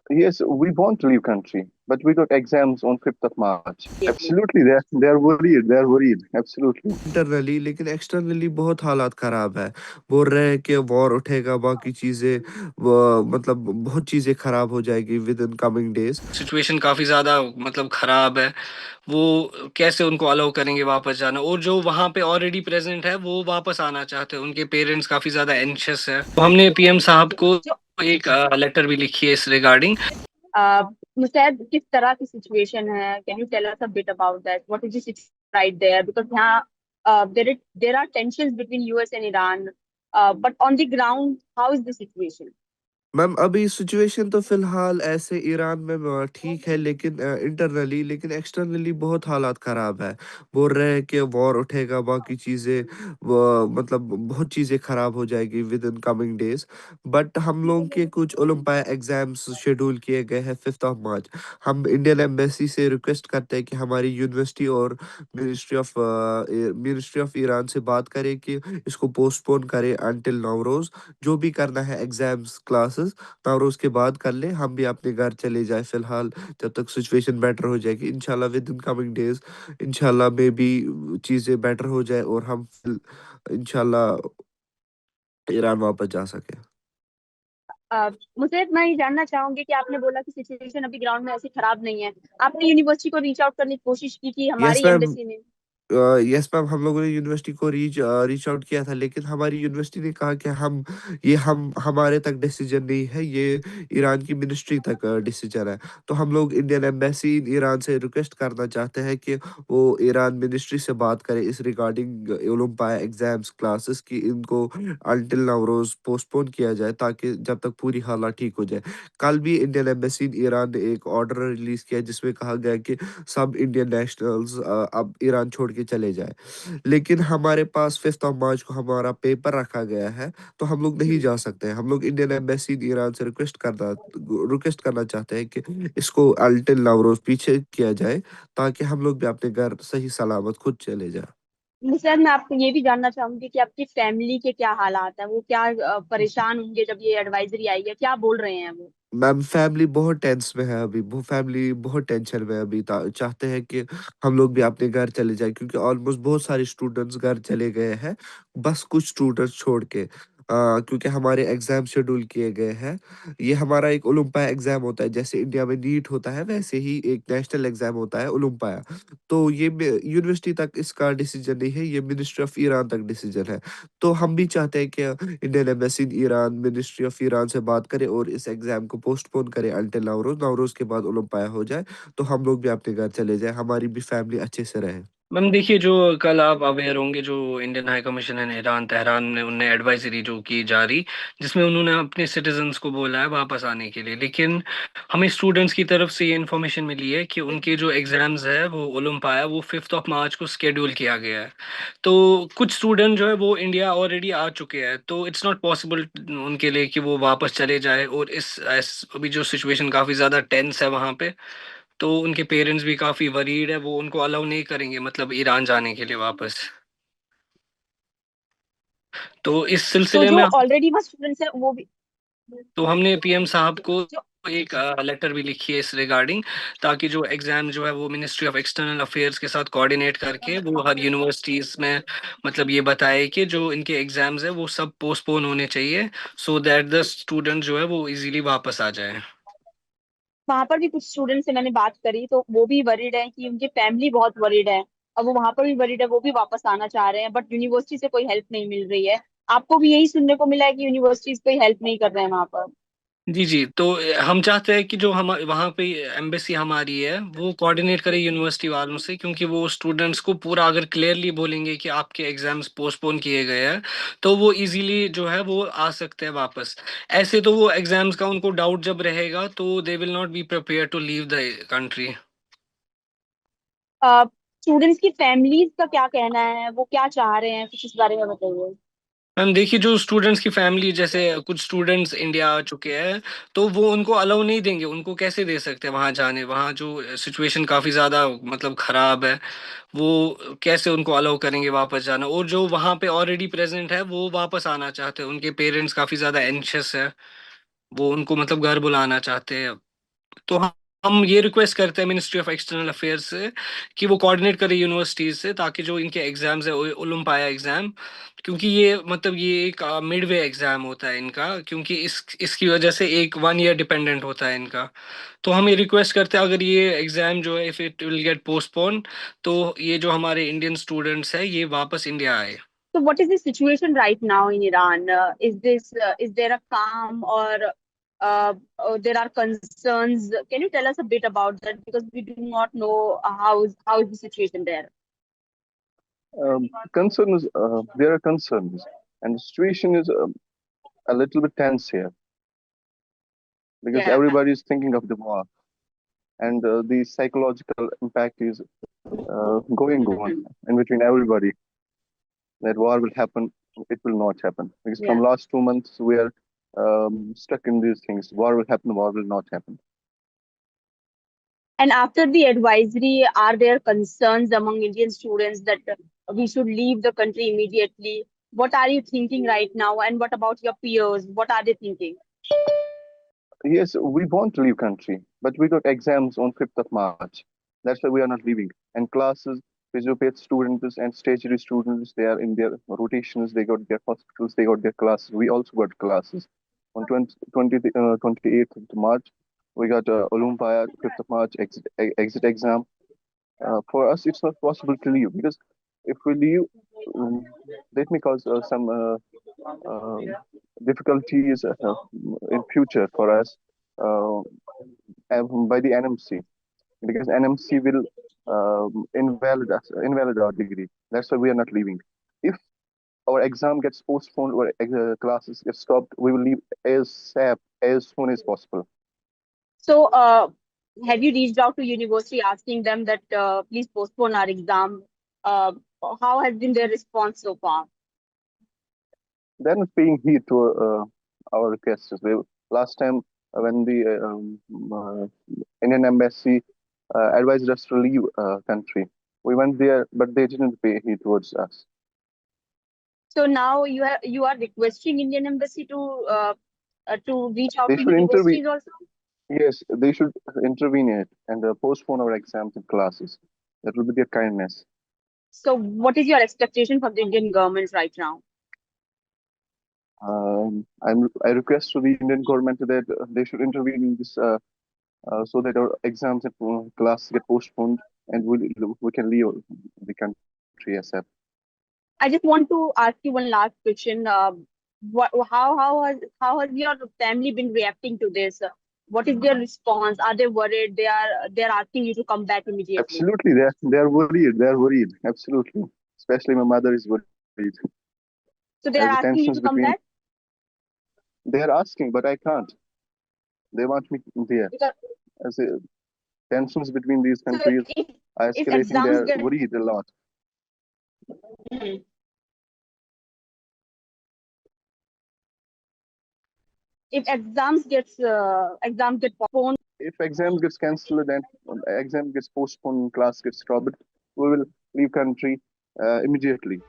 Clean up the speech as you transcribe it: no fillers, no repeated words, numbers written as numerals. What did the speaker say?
Yes, we want to leave country, but we got exams on 5th of March. Yes, yes. Absolutely, they're worried. They're worried. Absolutely. Internally, लेकिन externally बहुत हालात ख़राब है। बोल रहे हैं कि वॉर उठेगा, बाकी चीज़ें मतलब बहुत चीज़ें ख़राब हो जाएगी with in coming days. Situation काफ़ी ज़्यादा मतलब ख़राब है। वो कैसे उनको अलाउ करेंगे वापस जाना, और जो वहाँ पे ऑलरेडी प्रेज़ेंट है, वो वापस आना चाहते हैं। उनके पेरेंट्स काफ़ी ज़्यादा एंग्ज़ियस है। तो हमने पीएम साहब को जो एक लेटर भी लिखी है इस रिगार्डिंग। मुस्तैद किस तरह की सिचुएशन है? Can you tell us a bit about that? What is the situation right there? Because यहाँ there are tensions between US and Iran, but on the ground how is the situation? Ma'am, अभी situation तो फ़िलहाल ऐसे Iran में ठीक है, लेकिन internally, लेकिन एक्सटर्नली बहुत हालात ख़राब है। बोल रहे हैं कि वॉर उठेगा, बाकी चीज़ें मतलब बहुत चीज़ें ख़राब हो जाएगी with in coming days. But हम लोगों के कुछ ओलंपिया एग्ज़ाम्स शेड्यूल किए गए हैं 5th ऑफ मार्च। हम इंडियन एम्बेसी से रिक्वेस्ट करते हैं कि हमारी यूनिवर्सिटी और मिनिस्ट्री ऑफ ईरान से बात करें कि इसको पोस्टपोन करें अंटिल नवरोज़। जो भी करना है एग्ज़ाम्स, क्लासेस, नवरोज़ के बाद कर लें, हम भी अपने घर चले जाएँ फ़िलहाल, जब तक सिचुएशन बेटर हो जाएगी। इंशाल्लाह विद इन कमिंग डेज़, इंशाल्लाह मे बी चीज़ें बेटर हो जाए और हम फिल इंशाल्लाह ईरान वापस जा सकें। मुझे मैं ये जानना चाहूंगी कि आपने बोला कि सिचुएशन अभी ग्राउंड में ऐसी खराब नहीं है। आपने यूनिवर्सिटी को रीच आउट करने की कोशिश की कि यस हमारी मैम। एम्बेसी ने? यस मैम, हम लोगों ने यूनिवर्सिटी को रीच आउट किया था, लेकिन हमारी यूनिवर्सिटी ने कहा कि हम हमारे तक डिसीजन नहीं है, ये ईरान की मिनिस्ट्री तक डिसीजन है। तो हम लोग इंडियन एम्बेसी ईरान से रिक्वेस्ट करना चाहते हैं कि वो ईरान मिनिस्ट्री से बात करे इस रिगार्डिंग ओलंपिया एग्जाम्स क्लासेस की, इनको अंटिल नवरोज पोस्टपोन किया जाए ताकि जब तक पूरी हालत ठीक हो जाए। कल भी इंडियन एम्बेसी ईरान ने एक ऑर्डर रिलीज किया जिसमें कहा गया कि सब इंडियन नेशनल्स अब ईरान छोड़ के चले जाए। लेकिन हमारे पास 5th ऑफ मार्च को हमारा पेपर रखा गया है, तो हम लोग नहीं जा सकते हैं। हम लोग इंडियन एम्बेसी ईरान से रिक्वेस्ट करना चाहते हैं कि इसको अल्टिल नवरोज पीछे किया जाए ताकि हम लोग भी अपने घर सही सलामत खुद चले जाए। मुझे मैं आपको ये भी जानना चाहूंगी कि आपकी फैमिली के क्या हालात है? वो क्या परेशान होंगे जब ये एडवाइजरी आई है? क्या बोल रहे हैं वो? मैम, फैमिली बहुत टेंस में है अभी, फैमिली बहुत टेंशन में है अभी, चाहते हैं कि हम लोग भी अपने घर चले जाए, क्योंकि ऑलमोस्ट बहुत सारे स्टूडेंट्स घर चले गए हैं, बस कुछ स्टूडेंट्स छोड़ के। क्योंकि हमारे एग्जाम शेड्यूल किए गए हैं। ये हमारा एक ओलंपिया एग्जाम होता है, जैसे इंडिया में नीट होता है वैसे ही एक नेशनल एग्जाम होता है ओलंपिया। तो ये यूनिवर्सिटी तक इसका डिसीजन नहीं है, ये मिनिस्ट्री ऑफ ईरान तक डिसीजन है। तो हम भी चाहते हैं कि Indian embassy Iran ministry of Iran से बात करे और इस एग्जाम को पोस्टपोन करे अंटिल नवरोज। नवरोज के बाद ओलंपिया हो जाए तो हम लोग भी अपने घर चले जाए, हमारी भी फैमिली अच्छे से रहे। मैम देखिए, जो कल आप अवेयर होंगे, जो इंडियन हाई कमीशन है ईरान तेहरान ने उन्हें एडवाइजरी जो की जारी, जिसमें उन्होंने अपने सिटीजन्स को बोला है वापस आने के लिए। लेकिन हमें स्टूडेंट्स की तरफ से ये इन्फॉर्मेशन मिली है कि उनके जो एग्जाम्स है वो ओलंपिया वो 5th ऑफ मार्च को स्केड्यूल किया गया है। तो कुछ स्टूडेंट जो है वो इंडिया ऑलरेडी आ चुके हैं, तो इट्स नॉट पॉसिबल उनके लिए कि वो वापस चले जाए। और अभी जो सिचुएशन काफ़ी ज़्यादा टेंस है वहाँ पे, तो उनके पेरेंट्स भी काफ़ी वरीड है, वो उनको अलाउ नहीं करेंगे मतलब ईरान जाने के लिए वापस। तो इस तो सिलसिले जो में ऑलरेडी वहाँ स्टूडेंट्स है वो भी तो हमने पीएम साहब को जो एक लेटर भी लिखी है इस रिगार्डिंग, ताकि जो एग्जाम जो है वो मिनिस्ट्री ऑफ एक्सटर्नल अफेयर्स के साथ कोऑर्डिनेट करके वो हर यूनिवर्सिटीज में मतलब ये बताए कि जो इनके एग्जाम्स है वो सब पोस्टपोन होने चाहिए, सो दैट द स्टूडेंट जो है वो इजीली वापस आ जाए। वहां पर भी कुछ स्टूडेंट से मैंने बात करी तो वो भी वरीड है कि उनकी फैमिली बहुत वरीड है। अब वो वहां पर भी वरीड है, वो भी वापस आना चाह रहे हैं, बट यूनिवर्सिटी से कोई हेल्प नहीं मिल रही है। आपको भी यही सुनने को मिला है कि यूनिवर्सिटीज कोई हेल्प नहीं कर रहे हैं वहां पर? जी जी, तो हम चाहते हैं कि जो हम वहाँ पे एम्बेसी हमारी है वो कोऑर्डिनेट करे यूनिवर्सिटी वालों से, क्योंकि वो स्टूडेंट्स को पूरा अगर क्लियरली बोलेंगे कि आपके एग्जाम्स पोस्टपोन किए गए हैं, तो वो इजीली जो है वो आ सकते हैं वापस। ऐसे तो वो एग्जाम्स का उनको डाउट जब रहेगा तो they will not be prepare to leave the country. Students की फैमिलीज का क्या कहना है? वो क्या चाह रहे हैं? कुछ इस बारे में बताइए। मैम देखिए, जो स्टूडेंट्स की फैमिली, जैसे कुछ स्टूडेंट्स इंडिया आ चुके हैं, तो वो उनको अलाउ नहीं देंगे, उनको कैसे दे सकते हैं वहाँ जाने। वहाँ जो सिचुएशन काफ़ी ज़्यादा मतलब ख़राब है, वो कैसे उनको अलाउ करेंगे वापस जाना। और जो वहाँ पे ऑलरेडी प्रेजेंट है वो वापस आना चाहते हैं, उनके पेरेंट्स काफ़ी ज़्यादा एंशियस है, वो उनको मतलब घर बुलाना चाहते हैं। तो हम ये रिक्वेस्ट करते हैं मिनिस्ट्री ऑफ एक्सटर्नल अफेयर्स से कि वो कोऑर्डिनेट करे यूनिवर्सिटीज से, ताकि जो इनके एग्जाम्स है ओलंपिया एग्जाम, क्योंकि ये मतलब ये एक मिडवे एग्जाम होता है इनका, क्योंकि इसकी वजह से एक 1 ईयर डिपेंडेंट होता है इनका। तो हम ये रिक्वेस्ट करते हैं, अगर ये एग्जाम जो है if it will get postpone, तो ये जो हमारे इंडियन स्टूडेंट्स है ये वापस इंडिया आए। So what is the situation right now in Iran? Is there a calm, or there are concerns? Can you tell us a bit about that, because we do not know how is the situation there? Concerns, there are concerns, and the situation is a little bit tense here because Yeah. everybody is thinking of the war, and the psychological impact is going on in between everybody. That war will happen, it will not happen, because from Yeah. last 2 months we are stuck in these things. War will happen, war will not happen. And after the advisory, are there concerns among Indian students that we should leave the country immediately? What are you thinking right now? And what about your peers? What are they thinking? Yes, we want to leave country, but we got exams on 5th of March. That's why we are not leaving. And classes, physiotherapy students and stationary students, they are in their rotations, they got their hospitals, they got their classes. We also got classes. On 28th of March, we got Olympia, 5th of March exit exam. For us, it's not possible to leave because if we leave, um, that may cause some uh, difficulties in future for us uh, by the NMC, because NMC will invalid our degree. That's why we are not leaving. If our exam gets postponed or classes get stopped, we will leave as soon as possible. So, have you reached out to university asking them that please postpone our exam? Uh, how has been their response so far? They're not paying heed to our requests. Last time when the Indian embassy advised us to leave country, we went there, but they didn't pay heed towards us. So now you are requesting Indian embassy to reach out They to should intervene. universities also. Yes, they should intervene it and postpone our exams and classes. That would be their kindness. So, what is your expectation from the Indian government right now? I request to the Indian government that they should intervene in this so that our exams and classes get postponed and we can leave the country ASAP. I just want to ask you one last question. How has your family been reacting to this? What is their response? Are they worried? They're asking you to come back immediately. Absolutely, they're worried. They're worried. Absolutely, especially my mother is worried. So they As are the asking you tensions to come between, back they are asking, but I can't. They want me there. because As the tensions between these so countries are if escalating, they exams are get worried a lot. Mhm. if exams get postponed, If exams gets cancelled and exam gets postponed, class gets stopped, we will leave country immediately.